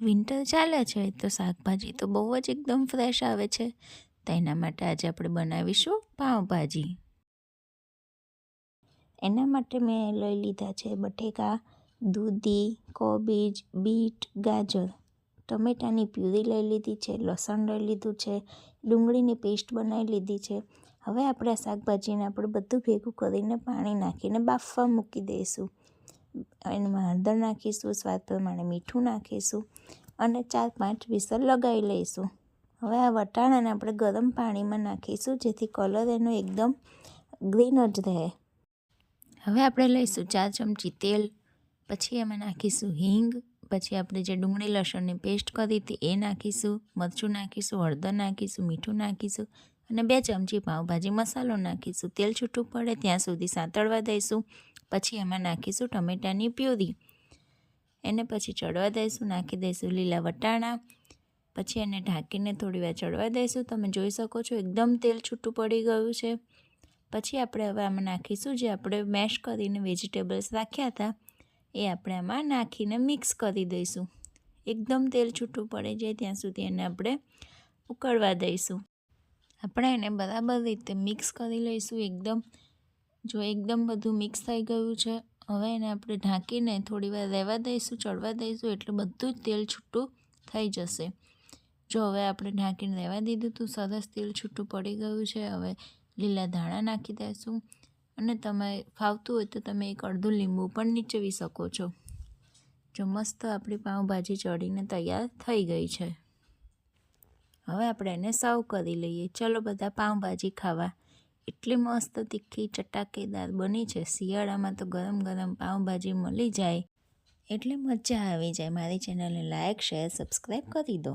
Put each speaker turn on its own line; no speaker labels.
Winter ચાલે છે તો શાકભાજી તો બહુ જ એકદમ ફ્રેશ આવે છે. તો એના માટે આજે આપણે બનાવીશું પાઉંભાજી. એના માટે મેં લઈ લીધા છે બટેકા, દૂધી, કોબીજ, બીટ, ગાજર, ટમેટાની પ્યુરી લઈ લીધી છે, લસણ લઈ લીધું છે, ડુંગળીની પેસ્ટ બનાવી લીધી છે. હવે આપણે આ શાકભાજીને બધું ભેગું કરીને પાણી નાખીને બાફવા મૂકી દઈશું. એમાં હળદર નાખીશું, સ્વાદ પ્રમાણે મીઠું નાખીશું અને 4-5 વિસલ લગાવી લઈશું. હવે આ વટાણાને આપણે ગરમ પાણીમાં નાખીશું જેથી કલર એનો એકદમ ગ્રીન જ રહે. હવે આપણે લઈશું 4 ચમચી તેલ, પછી એમાં નાખીશું હિંગ, પછી આપણે જે ડુંગળી લસણની પેસ્ટ કરી હતી એ નાખીશું, મરચું નાખીશું, હળદર નાખીશું, મીઠું નાખીશું અને 2 ચમચી પાઉંભાજી મસાલો નાખીશું. તેલ છૂટું પડે ત્યાં સુધી સાંતળવા દઈશું. પછી એમાં નાખીશું ટમેટાની પ્યુરી, એને પછી ચડવા દઈશું. નાખી દઈશું લીલા વટાણા, પછી એને ઢાંકીને થોડી વાર ચડવા દઈશું. તમે જોઈ શકો છો એકદમ તેલ છૂટું પડી ગયું છે. પછી આપણે હવે આમાં નાખીશું જે આપણે મેશ કરીને વેજીટેબલ્સ રાખ્યા હતા એ આપણે આમાં નાખીને મિક્સ કરી દઈશું. એકદમ તેલ છૂટું પડી જાય ત્યાં સુધી એને આપણે ઉકળવા દઈશું. આપણે એને બરાબર રીતે મિક્સ કરી લઈશું. એકદમ બધું મિક્સ થઈ ગયું છે. હવે એને આપણે ઢાંકીને થોડી વાર રહેવા દઈશું, ચડવા દઈશું એટલે બધું જ તેલ છૂટું થઈ જશે. જો હવે આપણે ઢાંકીને રહેવા દીધું તો સરસ તેલ છૂટું પડી ગયું છે. હવે લીલા ધાણા નાખી દઈશું અને તમે ફાવતું હોય તો તમે એક અડધું લીંબુ પણ નીચવી શકો છો. જો મસ્ત આપણી પાઉંભાજી ચડીને તૈયાર થઈ ગઈ છે. હવે આપણે એને સર્વ કરી લઈએ. ચલો બધા પાઉંભાજી ખાવા. એટલી મસ્ત તીખી ચટાકેદાર બની છે. શિયાળામાં તો ગરમ ગરમ પાઉંભાજી મળી જાય એટલે મજા આવી જાય. મારી ચેનલને લાઈક, શેર, સબસ્ક્રાઈબ કરી દો.